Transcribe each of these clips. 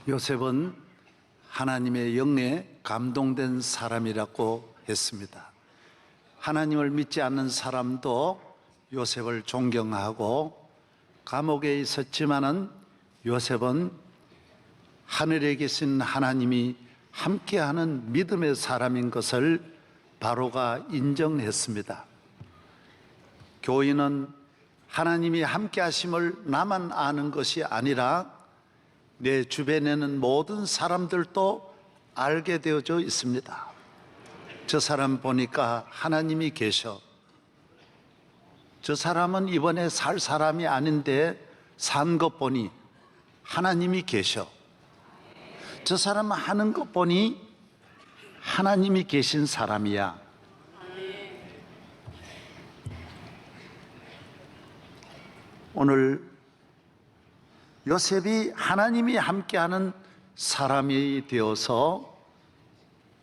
요셉은 하나님의 영에 감동된 사람이라고 했습니다. 하나님을 믿지 않는 사람도 요셉을 존경하고 감옥에 있었지만은 요셉은 하늘에 계신 하나님이 함께하는 믿음의 사람인 것을 바로가 인정했습니다. 교인은 하나님이 함께하심을 나만 아는 것이 아니라 내 주변에는 모든 사람들도 알게 되어져 있습니다. 저 사람 보니까 하나님이 계셔. 저 사람은 이번에 살 사람이 아닌데 산 것 보니 하나님이 계셔. 저 사람은 하는 것 보니 하나님이 계신 사람이야. 오늘 요셉이 하나님이 함께하는 사람이 되어서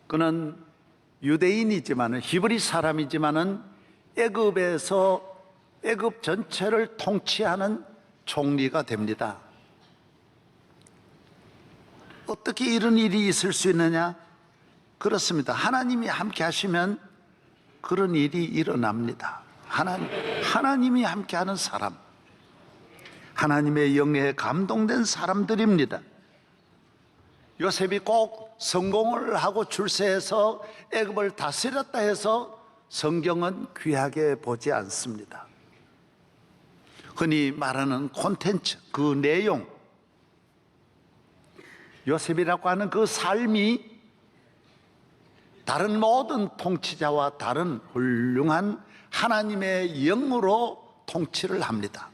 그는 유대인이지만은 히브리 사람이지만은 애굽에서 애굽 전체를 통치하는 총리가 됩니다. 어떻게 이런 일이 있을 수 있느냐? 그렇습니다. 하나님이 함께 하시면 그런 일이 일어납니다. 하나님이 함께하는 사람, 하나님의 영에 감동된 사람들입니다. 요셉이 꼭 성공을 하고 출세해서 애굽을 다스렸다 해서 성경은 귀하게 보지 않습니다. 흔히 말하는 콘텐츠, 그 내용, 요셉이라고 하는 그 삶이 다른 모든 통치자와 다른 훌륭한 하나님의 영으로 통치를 합니다.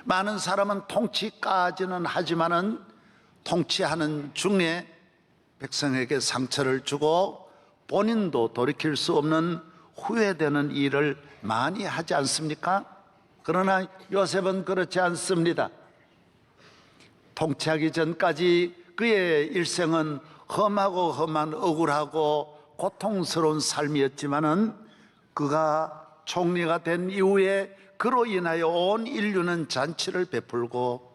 많은 사람은 통치까지는 하지만은 통치하는 중에 백성에게 상처를 주고 본인도 돌이킬 수 없는 후회되는 일을 많이 하지 않습니까? 그러나 요셉은 그렇지 않습니다. 통치하기 전까지 그의 일생은 험하고 험한 억울하고 고통스러운 삶이었지만은 그가 총리가 된 이후에 그로 인하여 온 인류는 잔치를 베풀고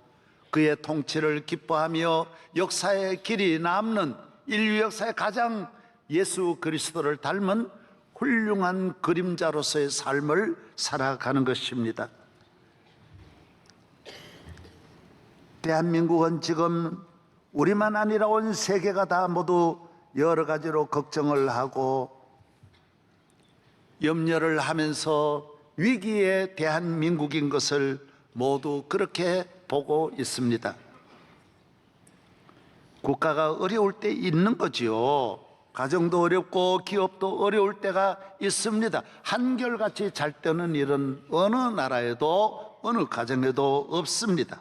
그의 통치를 기뻐하며 역사의 길이 남는 인류 역사의 가장 예수 그리스도를 닮은 훌륭한 그림자로서의 삶을 살아가는 것입니다. 대한민국은 지금 우리만 아니라 온 세계가 다 모두 여러 가지로 걱정을 하고 염려를 하면서 위기에 대한민국인 것을 모두 그렇게 보고 있습니다. 국가가 어려울 때 있는 거지요. 가정도 어렵고 기업도 어려울 때가 있습니다. 한결같이 잘 되는 일은 어느 나라에도 어느 가정에도 없습니다.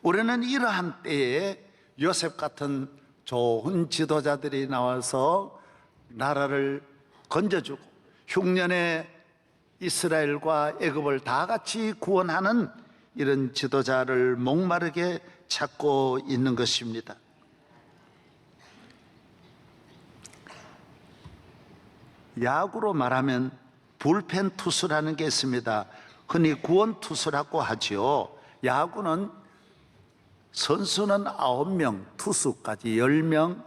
우리는 이러한 때에 요셉 같은 좋은 지도자들이 나와서 나라를 건져주고 흉년에 이스라엘과 애굽을 다 같이 구원하는 이런 지도자를 목마르게 찾고 있는 것입니다. 야구로 말하면 불펜 투수라는 게 있습니다. 흔히 구원 투수라고 하지요. 야구는 선수는 9명, 투수까지 10명,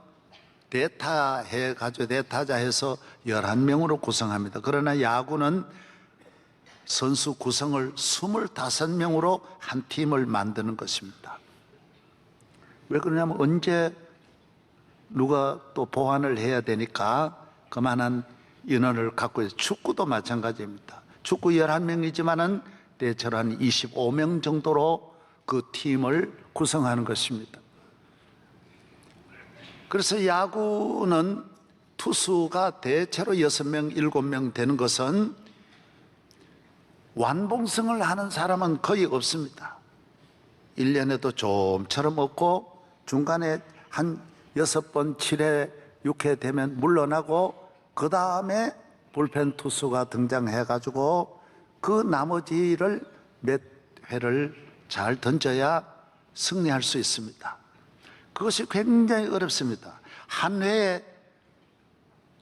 대타자 해서 11명으로 구성합니다. 그러나 야구는 선수 구성을 25명으로 한 팀을 만드는 것입니다. 왜 그러냐면 언제 누가 또 보완을 해야 되니까 그만한 인원을 갖고 있어요. 축구도 마찬가지입니다. 축구 11명이지만은 대체로 한 25명 정도로 그 팀을 구성하는 것입니다. 그래서 야구는 투수가 대체로 6명, 7명 되는 것은 완봉승을 하는 사람은 거의 없습니다. 1년에도 좀처럼 없고 중간에 한 6번, 7회, 6회 되면 물러나고 그 다음에 불펜 투수가 등장해가지고 그 나머지를 몇 회를 잘 던져야 승리할 수 있습니다. 그것이 굉장히 어렵습니다. 한 회에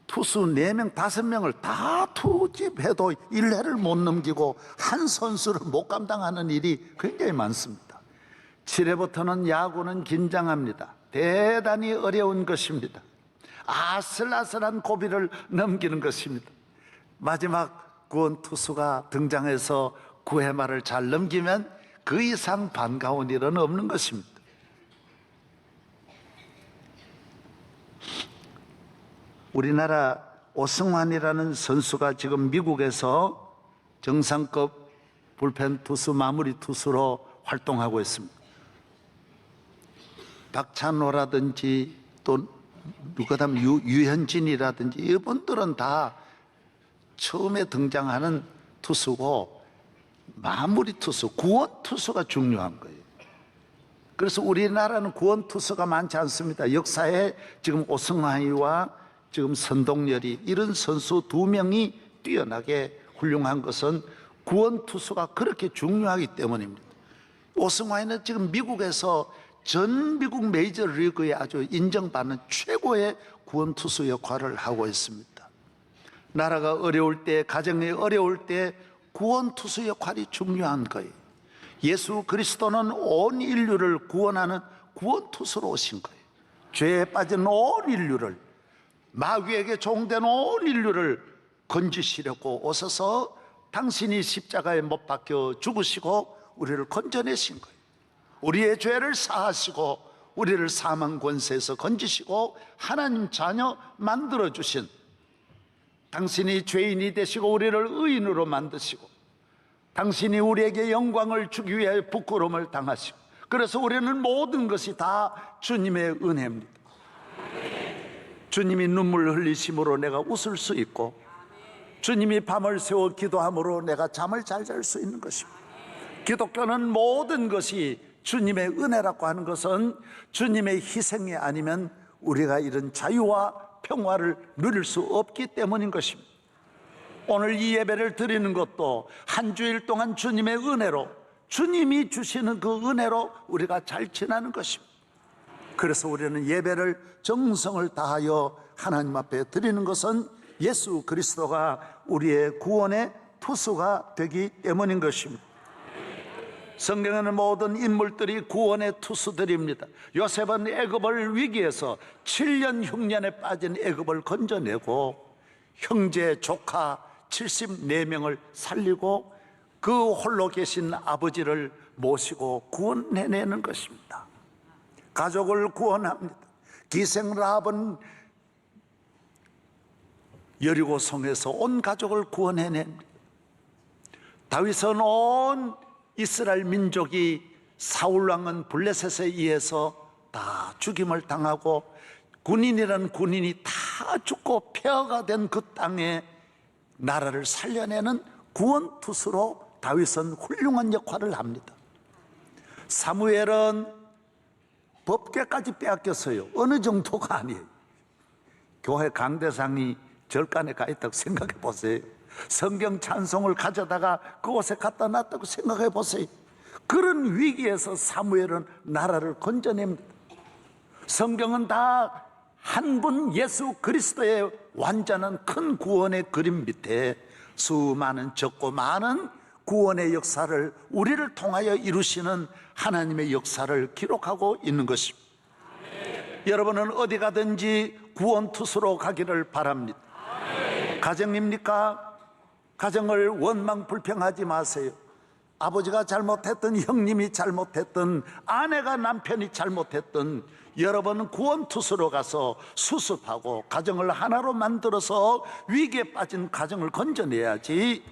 투수 4명, 5명을 다 투입해도 1회를 못 넘기고 한 선수를 못 감당하는 일이 굉장히 많습니다. 7회부터는 야구는 긴장합니다. 대단히 어려운 것입니다. 아슬아슬한 고비를 넘기는 것입니다. 마지막 구원투수가 등장해서 구해말을 잘 넘기면 그 이상 반가운 일은 없는 것입니다. 우리나라 오승환이라는 선수가 지금 미국에서 정상급 불펜 투수, 마무리 투수로 활동하고 있습니다. 박찬호라든지 또 누구다음 유현진이라든지 이분들은 다 처음에 등장하는 투수고 마무리 투수, 구원 투수가 중요한 거예요. 그래서 우리나라는 구원 투수가 많지 않습니다. 역사에 지금 오승환이와 지금 선동열이 이런 선수 두 명이 뛰어나게 훌륭한 것은 구원 투수가 그렇게 중요하기 때문입니다. 오승환이는 지금 미국에서 전 미국 메이저리그에 아주 인정받는 최고의 구원 투수 역할을 하고 있습니다. 나라가 어려울 때, 가정이 어려울 때 구원 투수 역할이 중요한 거예요. 예수 그리스도는 온 인류를 구원하는 구원 투수로 오신 거예요. 죄에 빠진 온 인류를, 마귀에게 종된 온 인류를 건지시려고 오셔서 당신이 십자가에 못 박혀 죽으시고 우리를 건져내신 거예요. 우리의 죄를 사하시고 우리를 사망 권세에서 건지시고 하나님 자녀 만들어주신, 당신이 죄인이 되시고 우리를 의인으로 만드시고 당신이 우리에게 영광을 주기 위해 부끄러움을 당하시고, 그래서 우리는 모든 것이 다 주님의 은혜입니다. 주님이 눈물 흘리심으로 내가 웃을 수 있고, 주님이 밤을 새워 기도함으로 내가 잠을 잘 잘 수 있는 것입니다. 기독교는 모든 것이 주님의 은혜라고 하는 것은 주님의 희생이 아니면 우리가 이런 자유와 평화를 누릴 수 없기 때문인 것입니다. 오늘 이 예배를 드리는 것도 한 주일 동안 주님의 은혜로, 주님이 주시는 그 은혜로 우리가 잘 지나는 것입니다. 그래서 우리는 예배를 정성을 다하여 하나님 앞에 드리는 것은 예수 그리스도가 우리의 구원의 투수가 되기 때문인 것입니다. 성경에는 모든 인물들이 구원의 투수들입니다. 요셉은 애굽을 위기에서 7년 흉년에 빠진 애굽을 건져내고 형제 조카 74명을 살리고 그 홀로 계신 아버지를 모시고 구원해내는 것입니다. 가족을 구원합니다. 기생 라합은 여리고 성에서 온 가족을 구원해냅니다. 다윗은 온 이스라엘 민족이 사울 왕은 블레셋에 의해서 다 죽임을 당하고 군인이라는 군인이 다 죽고 폐허가 된 그 땅에 나라를 살려내는 구원투수로 다윗은 훌륭한 역할을 합니다. 사무엘은 법궤까지 빼앗겼어요. 어느 정도가 아니에요. 교회 강대상이 절간에 가 있다고 생각해 보세요. 성경 찬송을 가져다가 그곳에 갖다 놨다고 생각해 보세요. 그런 위기에서 사무엘은 나라를 건져냅니다. 성경은 다 한 분 예수 그리스도의 완전한 큰 구원의 그림 밑에 수많은 적고 많은 구원의 역사를 우리를 통하여 이루시는 하나님의 역사를 기록하고 있는 것입니다. 여러분은 어디 가든지 구원투수로 가기를 바랍니다. 가정입니까? 가정을 원망 불평하지 마세요. 아버지가 잘못했던, 형님이 잘못했던, 아내가 남편이 잘못했던, 여러분은 구원투수로 가서 수습하고 가정을 하나로 만들어서 위기에 빠진 가정을 건져내야지.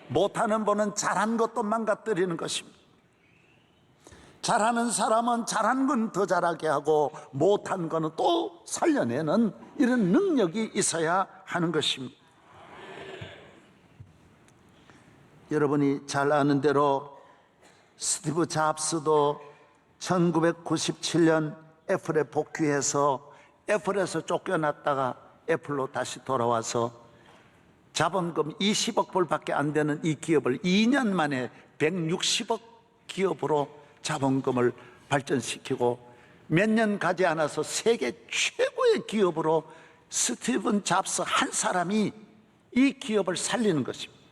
못하는 분은 잘한 것도 망가뜨리는 것입니다. 잘하는 사람은 잘한 건 더 잘하게 하고 못한 거는 또 살려내는 이런 능력이 있어야 하는 것입니다. 여러분이 잘 아는 대로 스티브 잡스도 1997년 애플에 복귀해서 애플에서 쫓겨났다가 애플로 다시 돌아와서 자본금 20억 불밖에 안 되는 이 기업을 2년 만에 160억 기업으로 자본금을 발전시키고 몇 년 가지 않아서 세계 최고의 기업으로 스티븐 잡스 한 사람이 이 기업을 살리는 것입니다.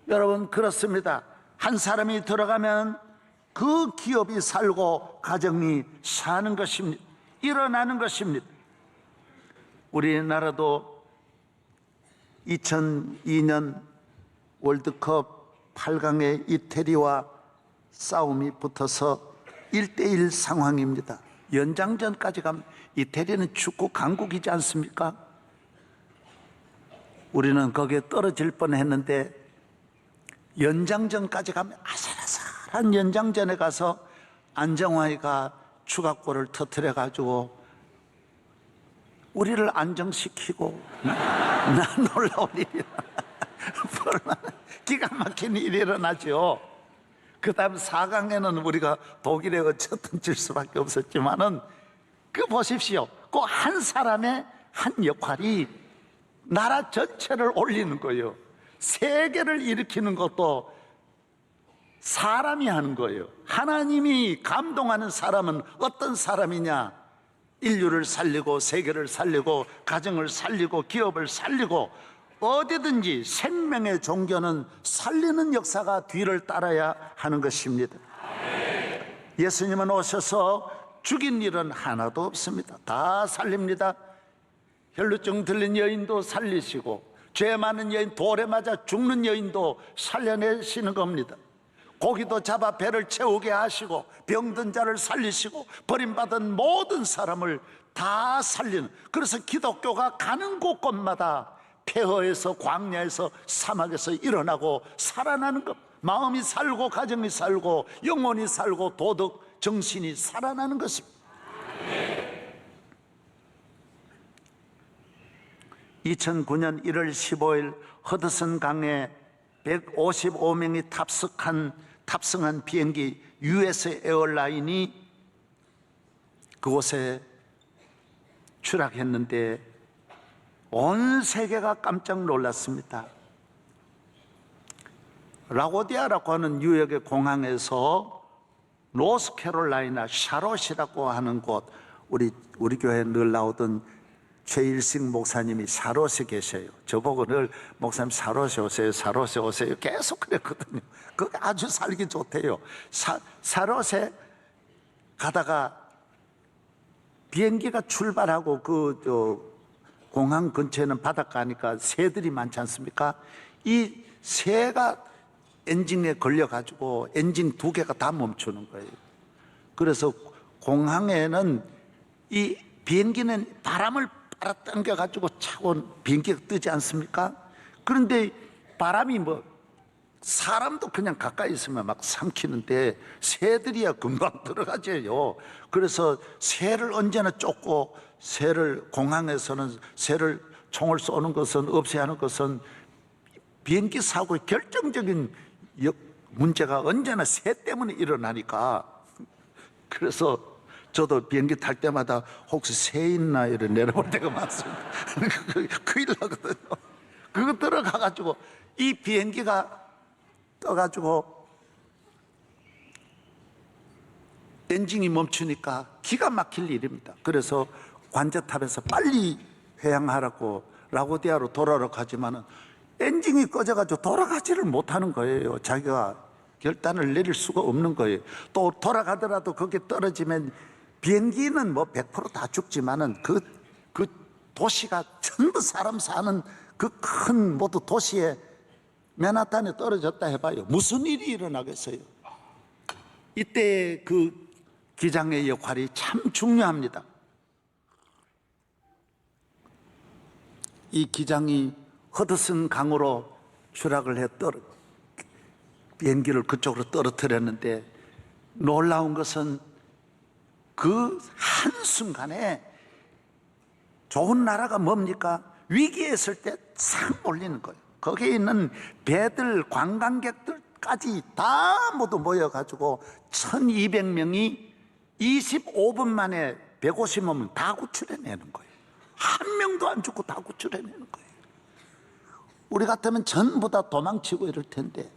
여러분, 그렇습니다. 한 사람이 들어가면 그 기업이 살고 가정이 사는 것입니다. 일어나는 것입니다. 우리나라도 2002년 월드컵 8강에 이태리와 싸움이 붙어서 1대1 상황입니다. 연장전까지 가면 이태리는 축구 강국이지 않습니까? 우리는 거기에 떨어질 뻔했는데 연장전까지 가면 아슬아슬한 연장전에 가서 안정환이가 추가골을 터뜨려 가지고 우리를 안정시키고 나 놀라운 일이 기가 막힌 일이 일어나죠. 그 다음 4강에는 우리가 독일에 어쨌든 질 수밖에 없었지만은 그 보십시오. 그 한 사람의 한 역할이 나라 전체를 올리는 거예요. 세계를 일으키는 것도 사람이 하는 거예요. 하나님이 감동하는 사람은 어떤 사람이냐? 인류를 살리고 세계를 살리고 가정을 살리고 기업을 살리고 어디든지 생명의 종교는 살리는 역사가 뒤를 따라야 하는 것입니다. 예수님은 오셔서 죽인 일은 하나도 없습니다. 다 살립니다. 혈루증 들린 여인도 살리시고 죄 많은 여인, 돌에 맞아 죽는 여인도 살려내시는 겁니다. 고기도 잡아 배를 채우게 하시고 병든 자를 살리시고 버림받은 모든 사람을 다 살리는, 그래서 기독교가 가는 곳곳마다 폐허에서 광야에서 사막에서 일어나고 살아나는 것, 마음이 살고 가정이 살고 영혼이 살고 도덕 정신이 살아나는 것입니다. 2009년 1월 15일 허드슨 강에 155명이 탑승한 비행기 US 에어라인이 그곳에 추락했는데 온 세계가 깜짝 놀랐습니다. 라고디아라고 하는 뉴욕의 공항에서 노스캐롤라이나 샤롯이라고 하는 곳, 우리 교회에 늘 나오던 최일식 목사님이 샤롯에 계셔요. 저보고 늘 목사님 샤롯에 오세요, 샤롯에 오세요 계속 그랬거든요. 거기 아주 살기 좋대요. 샤롯에 가다가 비행기가 출발하고 공항 근처에는 바닷가니까 새들이 많지 않습니까? 이 새가 엔진에 걸려가지고 엔진 2개가 다 멈추는 거예요. 그래서 공항에는 이 비행기는 바람을 빨아당겨가지고 차고 비행기가 뜨지 않습니까? 그런데 바람이 사람도 그냥 가까이 있으면 막 삼키는데 새들이야 금방 들어가져요. 그래서 새를 언제나 쫓고 공항에서는 새를 총을 쏘는 것은 없애야 하는 것은 비행기 사고의 결정적인 문제가 언제나 새 때문에 일어나니까, 그래서 저도 비행기 탈 때마다 혹시 새 있나 이래 내려볼 때가 많습니다. 큰일 나거든요. 그거 들어가가지고 이 비행기가 떠가지고 엔진이 멈추니까 기가 막힐 일입니다. 그래서 관제탑에서 빨리 회항하라고 라고디아로 돌아오라고 하지만은 엔진이 꺼져가지고 돌아가지를 못하는 거예요. 자기가 결단을 내릴 수가 없는 거예요. 또 돌아가더라도 거기에 떨어지면 비행기는 100%다 죽지만은 그 도시가 전부 사람 사는 그 큰 모두 도시에 맨하탄에 떨어졌다 해봐요. 무슨 일이 일어나겠어요? 이때 그 기장의 역할이 참 중요합니다. 이 기장이 허드슨 강으로 추락을 해 비행기를 그쪽으로 떨어뜨렸는데 놀라운 것은 그 한순간에 좋은 나라가 뭡니까? 위기에 있을 때 싹 몰리는 거예요. 거기에 있는 배들, 관광객들까지 다 모두 모여가지고 1200명이 25분 만에 150명은 다 구출해내는 거예요. 한 명도 안 죽고 다 구출해내는 거예요. 우리 같으면 전부 다 도망치고 이럴 텐데,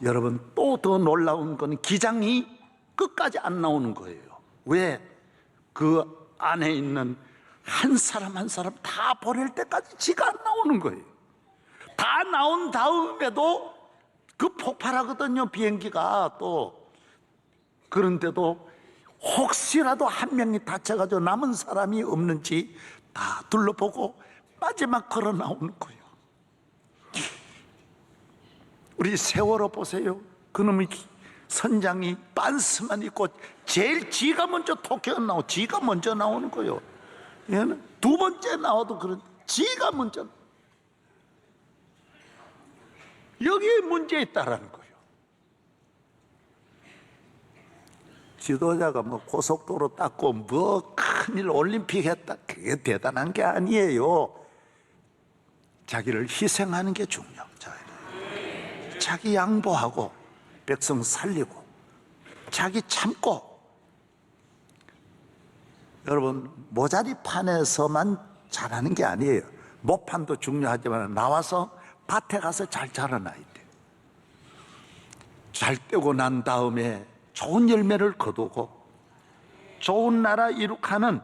여러분 또 더 놀라운 건 기장이 끝까지 안 나오는 거예요. 왜? 그 안에 있는 한 사람 한 사람 다 보낼 때까지 지가 안 나오는 거예요. 다 나온 다음에도 그 폭발하거든요, 비행기가 또. 그런데도 혹시라도 한 명이 다쳐가지고 남은 사람이 없는지 다 둘러보고 마지막 걸어 나오는 거예요. 우리 세월호 보세요. 그놈의 선장이 빤스만 입고 제일 지가 먼저 토끼가 나오고 지가 먼저 나오는 거예요. 얘는 두 번째 나와도 그런 지가 먼저. 여기에 문제 있다라는 거예요. 지도자가 뭐 고속도로 닦고 뭐 큰일 올림픽 했다, 그게 대단한 게 아니에요. 자기를 희생하는 게 중요해요. 자기 양보하고 백성 살리고 자기 참고. 여러분, 모자리판에서만 잘하는 게 아니에요. 모판도 중요하지만 나와서 밭에 가서 잘 자라나야 돼요. 잘 떼고 난 다음에 좋은 열매를 거두고 좋은 나라 이룩하는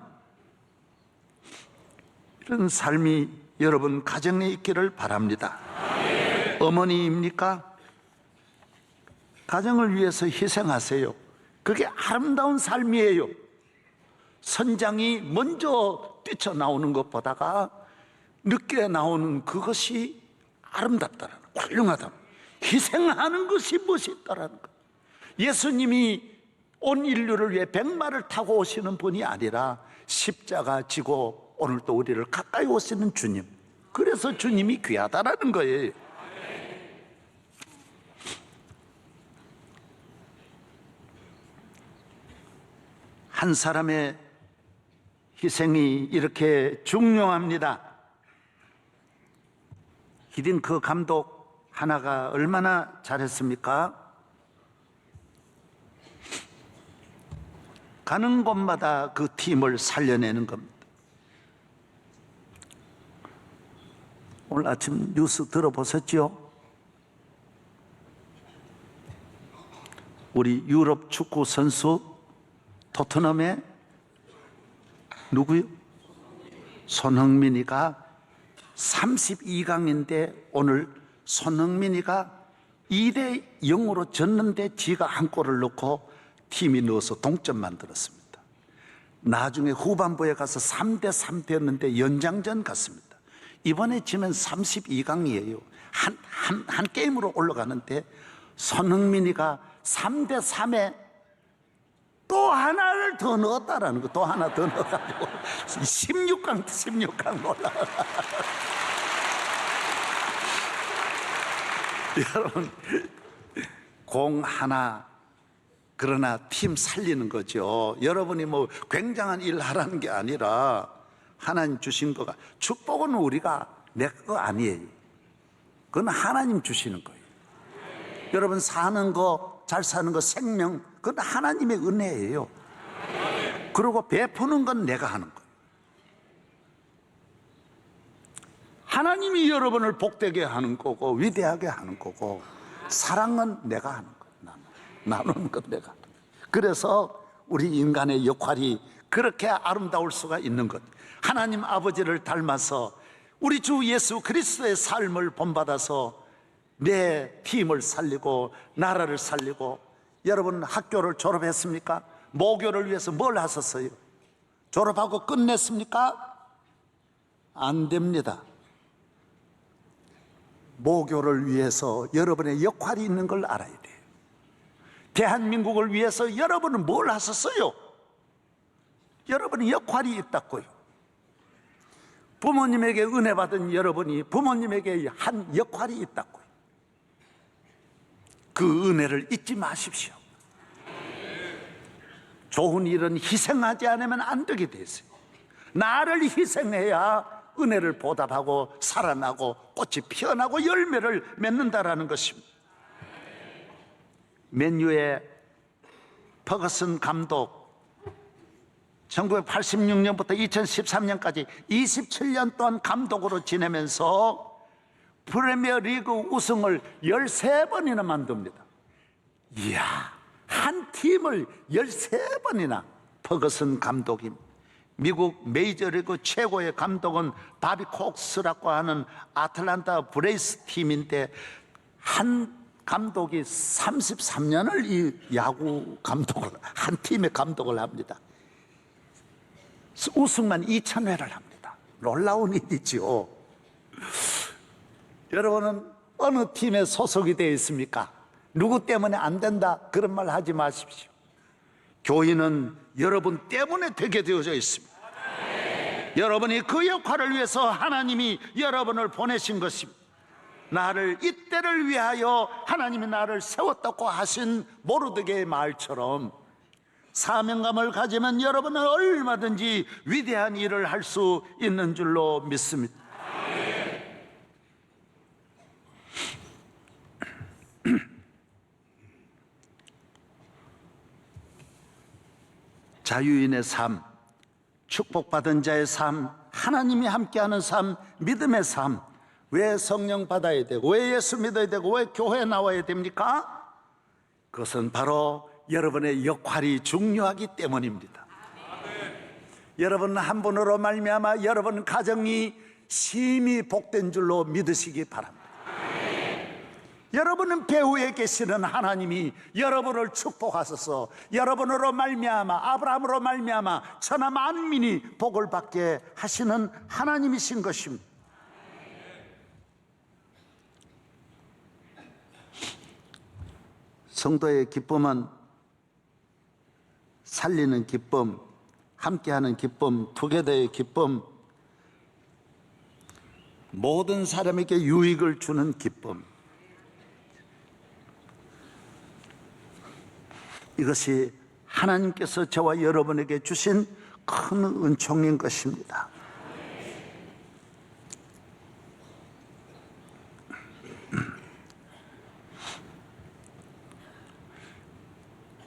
이런 삶이 여러분 가정에 있기를 바랍니다. 어머니입니까? 가정을 위해서 희생하세요. 그게 아름다운 삶이에요. 선장이 먼저 뛰쳐나오는 것보다가 늦게 나오는 그것이 아름답다라는, 훌륭하다. 희생하는 것이 멋있다라는 것. 예수님이 온 인류를 위해 백마를 타고 오시는 분이 아니라 십자가 지고 오늘도 우리를 가까이 오시는 주님. 그래서 주님이 귀하다라는 거예요. 한 사람의 희생이 이렇게 중요합니다. 히딩크 감독 하나가 얼마나 잘했습니까? 가는 곳마다 그 팀을 살려내는 겁니다. 오늘 아침 뉴스 들어보셨죠? 우리 유럽 축구 선수 토트넘의 누구요? 손흥민이가 32강인데 오늘 손흥민이가 2대 0으로 졌는데 지가 한 골을 넣고 팀이 넣어서 동점 만들었습니다. 나중에 후반부에 가서 3대 3 되었는데 연장전 갔습니다. 이번에 지면 32강이에요. 한 게임으로 올라가는데 손흥민이가 3대 3에 또 하나를 더 넣었다라는 거. 또 하나 더 넣어가지고 16강 올라가. 여러분, 공 하나, 그러나 팀 살리는 거죠. 여러분이 뭐 굉장한 일 하라는 게 아니라 하나님 주신 거가, 축복은 우리가 내 거 아니에요. 그건 하나님 주시는 거예요. 여러분 사는 거, 잘 사는 거, 생명, 그건 하나님의 은혜예요. 그리고 베푸는 건 내가 하는 거예요. 하나님이 여러분을 복되게 하는 거고 위대하게 하는 거고, 사랑은 내가 하는 거예요. 나누는 건 내가 하는 거예요. 그래서 우리 인간의 역할이 그렇게 아름다울 수가 있는 것. 하나님 아버지를 닮아서 우리 주 예수 그리스도의 삶을 본받아서 내 팀을 살리고 나라를 살리고. 여러분 학교를 졸업했습니까? 모교를 위해서 뭘 하셨어요? 졸업하고 끝냈습니까? 안 됩니다. 모교를 위해서 여러분의 역할이 있는 걸 알아야 돼요. 대한민국을 위해서 여러분은 뭘 하셨어요? 여러분의 역할이 있다고요. 부모님에게 은혜 받은 여러분이 부모님에게 한 역할이 있다고요. 그 은혜를 잊지 마십시오. 좋은 일은 희생하지 않으면 안 되게 돼 있어요. 나를 희생해야 은혜를 보답하고 살아나고 꽃이 피어나고 열매를 맺는다라는 것입니다. 맨유의 퍼거슨 감독 1986년부터 2013년까지 27년 동안 감독으로 지내면서 프리미어 리그 우승을 13번이나 만듭니다. 이야, 한 팀을 13번이나. 퍼거슨 감독이 미국 메이저리그 최고의 감독은 바비 콕스라고 하는 아틀란타 브레이스 팀인데 한 감독이 33년을 이 야구 감독을, 한 팀의 감독을 합니다. 우승만 2000회를 합니다. 놀라운 일이죠. 여러분은 어느 팀에 소속이 되어 있습니까? 누구 때문에 안 된다 그런 말 하지 마십시오. 교인은 여러분 때문에 되게 되어져 있습니다. 여러분이 그 역할을 위해서 하나님이 여러분을 보내신 것입니다. 나를 이때를 위하여 하나님이 나를 세웠다고 하신 모르드게의 말처럼 사명감을 가지면 여러분은 얼마든지 위대한 일을 할 수 있는 줄로 믿습니다. 자유인의 삶, 축복받은 자의 삶, 하나님이 함께하는 삶, 믿음의 삶. 왜 성령 받아야 되고, 왜 예수 믿어야 되고, 왜 교회에 나와야 됩니까? 그것은 바로 여러분의 역할이 중요하기 때문입니다. 여러분 한 분으로 말미암아 여러분 가정이 심히 복된 줄로 믿으시기 바랍니다. 여러분은 배후에 계시는 하나님이 여러분을 축복하소서, 여러분으로 말미암아 아브라함으로 말미암아 천하 만민이 복을 받게 하시는 하나님이신 것입니다. 성도의 기쁨은 살리는 기쁨, 함께하는 기쁨, 투게더의 기쁨, 모든 사람에게 유익을 주는 기쁨, 이것이 하나님께서 저와 여러분에게 주신 큰 은총인 것입니다.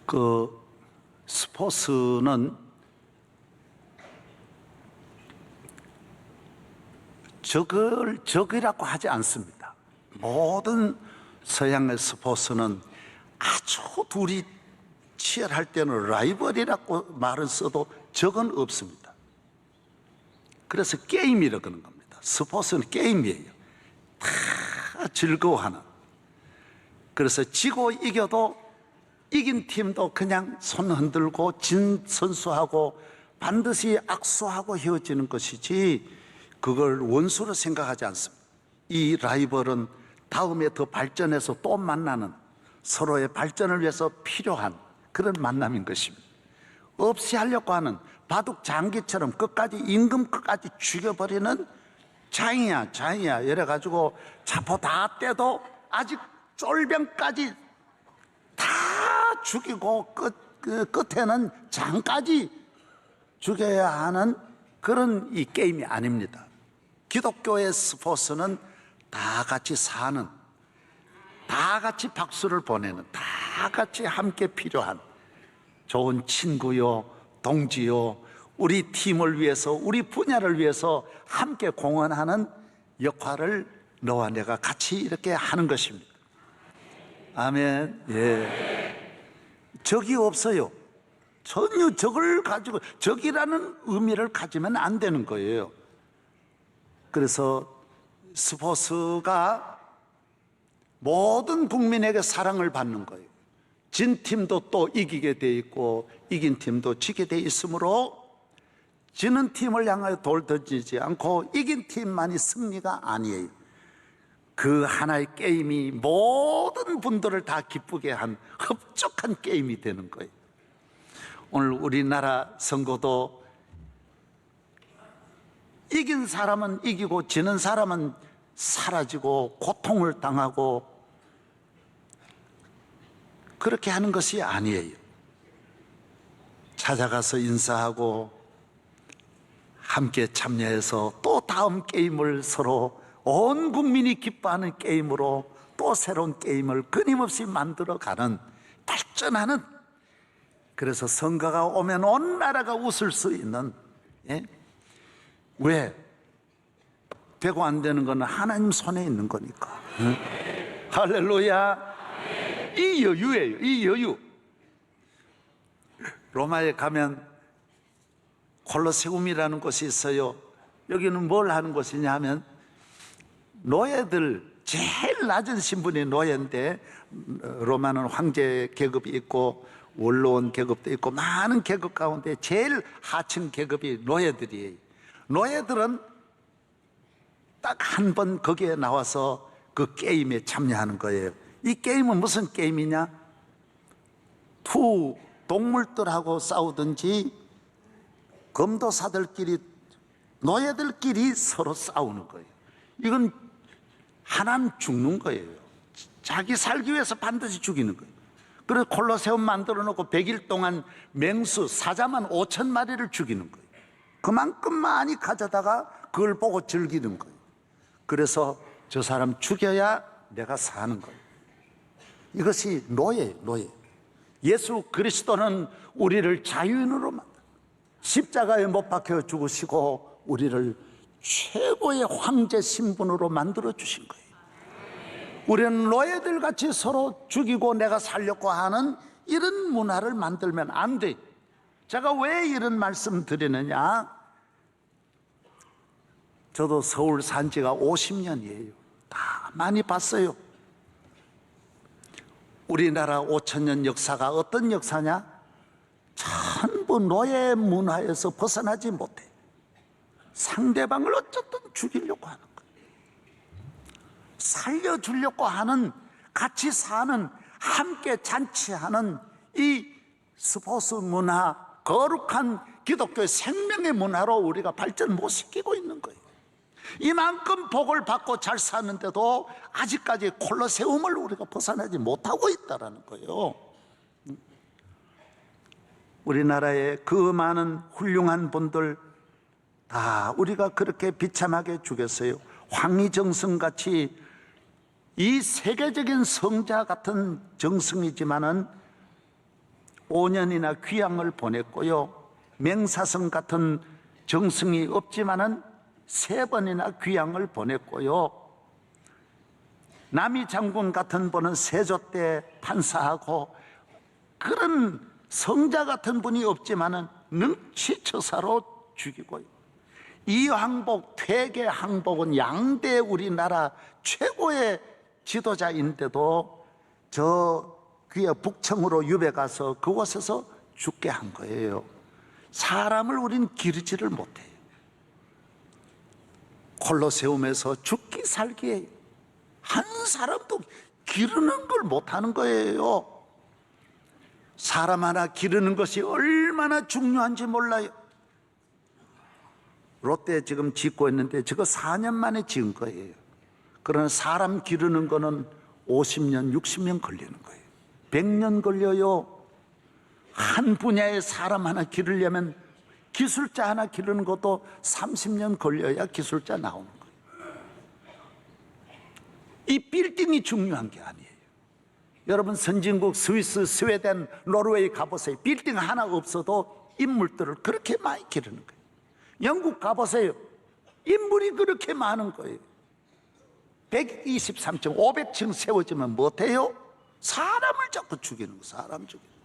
그 스포츠는 적이라고 하지 않습니다. 모든 서양의 스포츠는 아주 둘이 치열할 때는 라이벌이라고 말을 써도 적은 없습니다. 그래서 게임이라고 하는 겁니다. 스포츠는 게임이에요. 다 즐거워하는. 그래서 지고 이겨도 이긴 팀도 그냥 손 흔들고 진 선수하고 반드시 악수하고 헤어지는 것이지 그걸 원수로 생각하지 않습니다. 이 라이벌은 다음에 더 발전해서 또 만나는, 서로의 발전을 위해서 필요한 그런 만남인 것입니다. 없이 하려고 하는 바둑 장기처럼 끝까지 임금 끝까지 죽여버리는 장이야 이래가지고 자포 다 떼도 아직 쫄병까지 다 죽이고 끝에는 장까지 죽여야 하는 그런 이 게임이 아닙니다. 기독교의 스포츠는 다 같이 사는, 다 같이 박수를 보내는, 다 같이 함께 필요한 좋은 친구요, 동지요, 우리 팀을 위해서, 우리 분야를 위해서 함께 공헌하는 역할을 너와 내가 같이 이렇게 하는 것입니다. 아멘. 예. 적이 없어요. 전혀 적을 가지고, 적이라는 의미를 가지면 안 되는 거예요. 그래서 스포츠가 모든 국민에게 사랑을 받는 거예요. 진 팀도 또 이기게 돼 있고 이긴 팀도 지게 돼 있으므로 지는 팀을 향하여 돌 던지지 않고 이긴 팀만이 승리가 아니에요. 그 하나의 게임이 모든 분들을 다 기쁘게 한 흡족한 게임이 되는 거예요. 오늘 우리나라 선거도 이긴 사람은 이기고 지는 사람은 사라지고 고통을 당하고 그렇게 하는 것이 아니에요. 찾아가서 인사하고 함께 참여해서 또 다음 게임을 서로 온 국민이 기뻐하는 게임으로 또 새로운 게임을 끊임없이 만들어가는 발전하는, 그래서 선거가 오면 온 나라가 웃을 수 있는, 예? 왜? 되고 안 되는 건 하나님 손에 있는 거니까. 응? 할렐루야. 이 여유예요. 이 여유. 로마에 가면 콜로세움이라는 곳이 있어요. 여기는 뭘 하는 곳이냐 하면 노예들 제일 낮은 신분이 노예인데, 로마는 황제 계급이 있고 원로원 계급도 있고 많은 계급 가운데 제일 하층 계급이 노예들이에요. 노예들은 딱 한 번 거기에 나와서 그 게임에 참여하는 거예요. 이 게임은 무슨 게임이냐? 두 동물들하고 싸우든지 검도사들끼리, 노예들끼리 서로 싸우는 거예요. 이건 하나는 죽는 거예요. 자기 살기 위해서 반드시 죽이는 거예요. 그래서 콜로세움 만들어 놓고 100일 동안 맹수, 사자만 5,000마리를 죽이는 거예요. 그만큼 많이 가져다가 그걸 보고 즐기는 거예요. 그래서 저 사람 죽여야 내가 사는 거예요. 이것이 노예예요, 노예. 예수 그리스도는 우리를 자유인으로 만들어 십자가에 못 박혀 죽으시고 우리를 최고의 황제 신분으로 만들어 주신 거예요. 우리는 노예들 같이 서로 죽이고 내가 살려고 하는 이런 문화를 만들면 안 돼. 제가 왜 이런 말씀 드리느냐? 저도 서울 산 지가 50년이에요. 다 많이 봤어요. 우리나라 5,000년 역사가 어떤 역사냐? 전부 노예 문화에서 벗어나지 못해. 상대방을 어쨌든 죽이려고 하는 거예요. 살려주려고 하는, 같이 사는, 함께 잔치하는 이 스포츠 문화, 거룩한 기독교의 생명의 문화로 우리가 발전 못 시키고 있는 거예요. 이만큼 복을 받고 잘 사는데도 아직까지 콜로세움을 우리가 벗어나지 못하고 있다는 거예요. 우리나라의 그 많은 훌륭한 분들 다 우리가 그렇게 비참하게 죽였어요. 황희정승같이 이 세계적인 성자 같은 정승이지만은 5년이나 귀향을 보냈고요. 맹사성 같은 정승이 없지만은 3번이나 귀향을 보냈고요. 남이 장군 같은 분은 세조 때 판사하고, 그런 성자 같은 분이 없지만은 능치처사로 죽이고요. 이황복, 퇴계 항복은 양대 우리나라 최고의 지도자인데도 저 귀에 북청으로 유배 가서 그곳에서 죽게 한 거예요. 사람을 우린 기르지를 못해요. 콜로세움에서 죽기 살기에 한 사람도 기르는 걸 못하는 거예요. 사람 하나 기르는 것이 얼마나 중요한지 몰라요. 롯데 지금 짓고 있는데 저거 4년 만에 지은 거예요. 그러나 사람 기르는 거는 50년, 60년 걸리는 거예요. 100년 걸려요. 한 분야의 사람 하나 기르려면, 기술자 하나 기르는 것도 30년 걸려야 기술자 나오는 거예요. 이 빌딩이 중요한 게 아니에요. 여러분 선진국 스위스, 스웨덴, 노르웨이 가보세요. 빌딩 하나 없어도 인물들을 그렇게 많이 기르는 거예요. 영국 가보세요. 인물이 그렇게 많은 거예요. 123층, 500층 세워지면 못해요? 사람을 자꾸 죽이는 거예요. 사람 죽이는 거예요.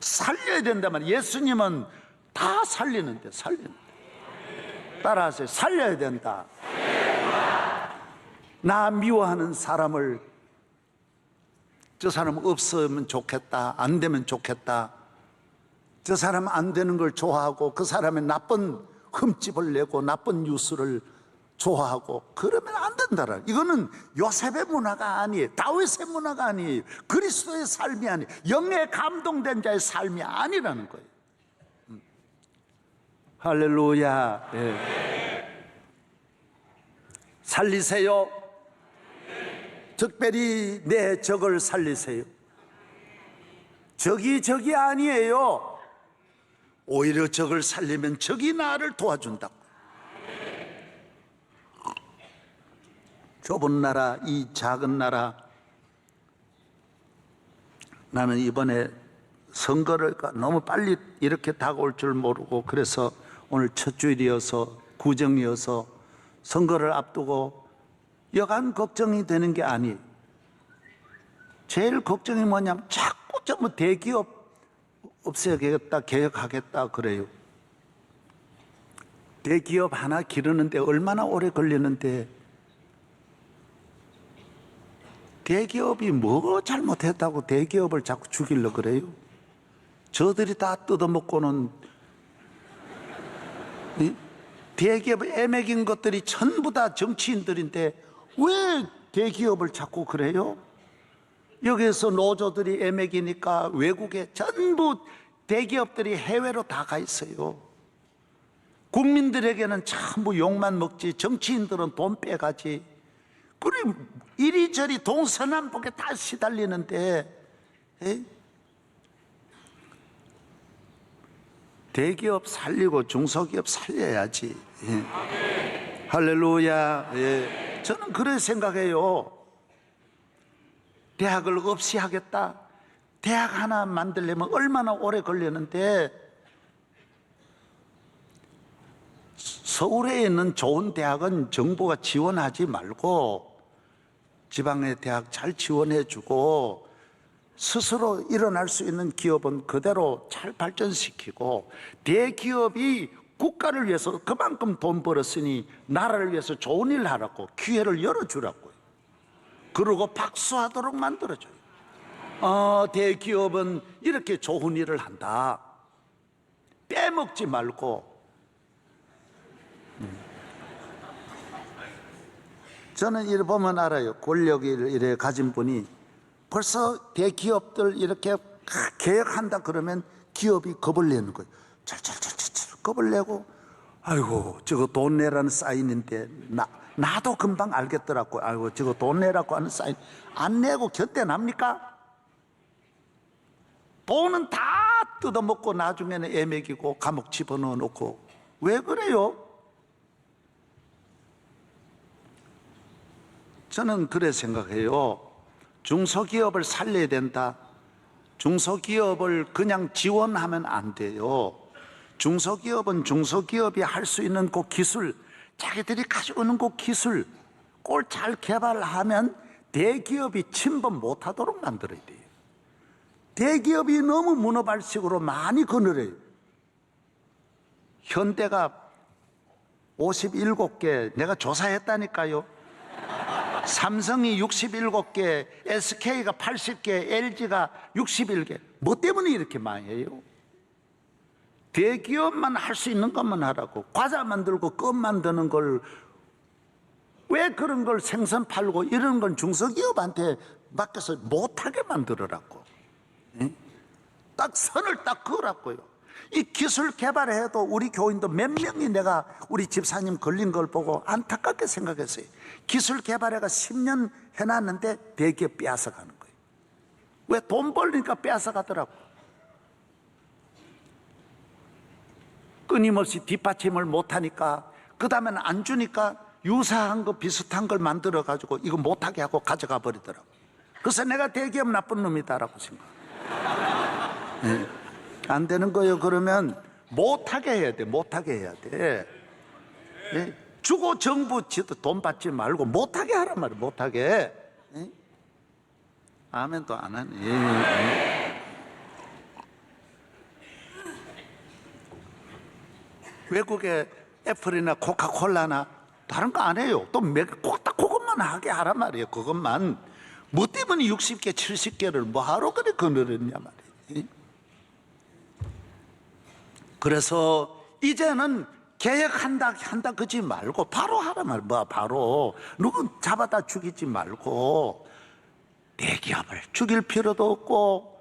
살려야 된다면, 예수님은 다 살리는데, 따라하세요. 살려야 된다. 나 미워하는 사람을, 저 사람 없으면 좋겠다, 안 되면 좋겠다, 저 사람 안 되는 걸 좋아하고 그 사람의 나쁜 흠집을 내고 나쁜 뉴스를 좋아하고, 그러면 안 된다라. 이거는 요셉의 문화가 아니에요. 다윗의 문화가 아니에요. 그리스도의 삶이 아니에요. 영에 감동된 자의 삶이 아니라는 거예요. 할렐루야. 네. 살리세요. 특별히 내 적을 살리세요. 적이 아니에요. 오히려 적을 살리면 적이 나를 도와준다고. 좁은 나라, 이 작은 나라, 나는 이번에 선거를 너무 빨리 이렇게 다가올 줄 모르고, 그래서 오늘 첫 주일이어서, 구정이어서 선거를 앞두고 여간 걱정이 되는 게 아니에요. 제일 걱정이 뭐냐면 자꾸 전부 대기업 없애야겠다, 개혁하겠다 그래요. 대기업 하나 기르는데 얼마나 오래 걸리는데 대기업이 뭐 잘못했다고 대기업을 자꾸 죽이려 그래요? 저들이 다 뜯어먹고는 대기업 애매긴 것들이 전부 다 정치인들인데 왜 대기업을 자꾸 그래요? 여기에서 노조들이 애매기니까 외국에 전부 대기업들이 해외로 다 가 있어요. 국민들에게는 전부 욕만 먹지 정치인들은 돈 빼가지. 그리고 이리저리 동서남북에 다 시달리는데 대기업 살리고 중소기업 살려야지. 할렐루야. 저는 그렇게 생각해요. 대학을 없이 하겠다. 대학 하나 만들려면 얼마나 오래 걸리는데, 서울에 있는 좋은 대학은 정부가 지원하지 말고 지방의 대학 잘 지원해 주고 스스로 일어날 수 있는 기업은 그대로 잘 발전시키고, 대기업이 국가를 위해서 그만큼 돈 벌었으니 나라를 위해서 좋은 일 하라고 기회를 열어주라고요. 그러고 박수하도록 만들어줘요. 대기업은 이렇게 좋은 일을 한다. 빼먹지 말고. 저는 이래 보면 알아요. 권력을 이래 가진 분이 벌써 대기업들 이렇게 개혁한다 그러면 기업이 겁을 내는 거예요. 철철철철 겁을 내고, 아이고 저거 돈 내라는 사인인데 나도 금방 알겠더라고요. 아이고 저거 돈 내라고 하는 사인 안 내고 견뎌납니까? 돈은 다 뜯어먹고 나중에는 애매기고 감옥 집어넣어 놓고. 왜 그래요? 저는 그래 생각해요. 중소기업을 살려야 된다. 중소기업을 그냥 지원하면 안 돼요. 중소기업은 중소기업이 할 수 있는 그 기술, 자기들이 가지고 있는 그 기술 그걸 잘 개발하면 대기업이 침범 못하도록 만들어야 돼요. 대기업이 너무 문어발식으로 많이 거느려요. 현대가 57개 내가 조사했다니까요. 삼성이 67개, SK가 80개, LG가 61개. 뭐 때문에 이렇게 많이 해요? 대기업만 할 수 있는 것만 하라고. 과자 만들고 껌 만드는 걸, 왜 그런 걸 생선 팔고 이런 건 중소기업한테 맡겨서 못하게 만들어라고. 딱 선을 딱 그으라고요. 이 기술 개발해도 우리 교인도 몇 명이 내가 우리 집사님 걸린 걸 보고 안타깝게 생각했어요. 기술 개발해가 10년 해놨는데 대기업 빼앗아가는 거예요. 왜? 돈 벌니까 빼앗아가더라고. 끊임없이 뒷받침을 못하니까, 그 다음에는 안 주니까 유사한 거 비슷한 걸 만들어가지고 이거 못하게 하고 가져가 버리더라고. 그래서 내가 대기업 나쁜 놈이다라고 생각해요. 안 되는 거예요. 그러면 못하게 해야 돼. 못하게 해야 돼. 주고 정부 돈 받지 말고 못하게 하란 말이에요. 못하게. 아멘도 안 하네. 외국의 애플이나 코카콜라나 다른 거 안 해요. 또 딱 그것만 하게 하란 말이에요. 그것만. 뭐 때문에 60개 70개를 뭐하러 그래 거느렸냐 말이에요. 그래서 이제는 개혁한다 그러지 말고 바로 하란 말이에요. 뭐 바로 누구 잡아다 죽이지 말고, 대기업을 죽일 필요도 없고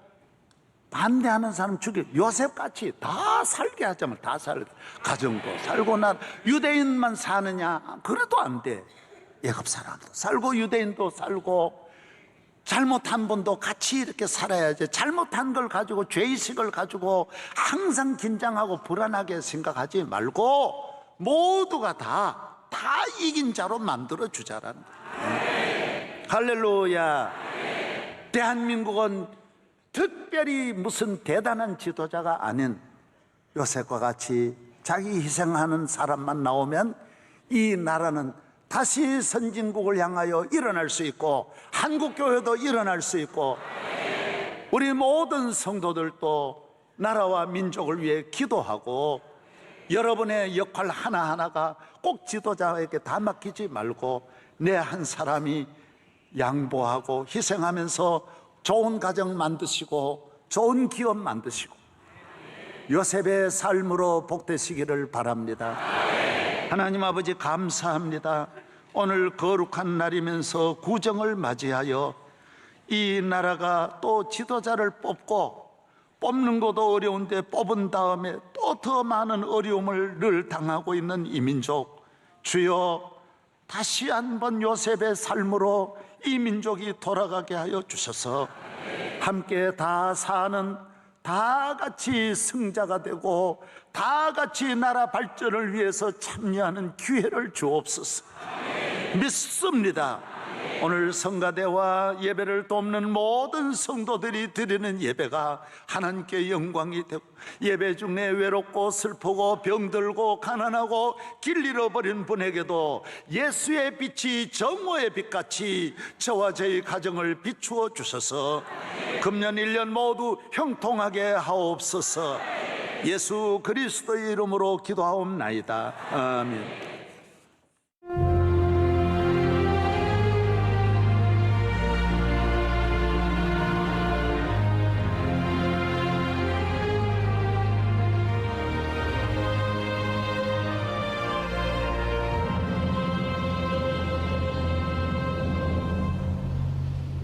반대하는 사람 죽일, 요셉같이 다 살게 하자면 다 살게, 가정도 살고, 나 유대인만 사느냐 그래도 안 돼. 애굽 사람도 살고 유대인도 살고, 잘못한 분도 같이 이렇게 살아야지. 잘못한 걸 가지고 죄의식을 가지고 항상 긴장하고 불안하게 생각하지 말고 모두가 다 이긴 자로 만들어 주자라는 거예요. 할렐루야. 대한민국은 특별히 무슨 대단한 지도자가 아닌 요셉과 같이 자기 희생하는 사람만 나오면 이 나라는 다시 선진국을 향하여 일어날 수 있고, 한국교회도 일어날 수 있고, 우리 모든 성도들도 나라와 민족을 위해 기도하고, 여러분의 역할 하나하나가 꼭 지도자에게 다 맡기지 말고 내 한 사람이 양보하고 희생하면서 좋은 가정 만드시고 좋은 기업 만드시고 요셉의 삶으로 복되시기를 바랍니다. 하나님 아버지 감사합니다. 오늘 거룩한 날이면서 구정을 맞이하여 이 나라가 또 지도자를 뽑는 것도 어려운데 뽑은 다음에 또 더 많은 어려움을 늘 당하고 있는 이 민족, 주여 다시 한번 요셉의 삶으로 이 민족이 돌아가게 하여 주셔서 함께 다 사는, 다 같이 승자가 되고 다 같이 나라 발전을 위해서 참여하는 기회를 주옵소서. 믿습니다. 오늘 성가대와 예배를 돕는 모든 성도들이 드리는 예배가 하나님께 영광이 되고, 예배 중에 외롭고 슬프고 병들고 가난하고 길 잃어버린 분에게도 예수의 빛이 정오의 빛같이 저와 저희 가정을 비추어 주셔서 금년 1년 모두 형통하게 하옵소서. 예수 그리스도의 이름으로 기도하옵나이다. 아멘.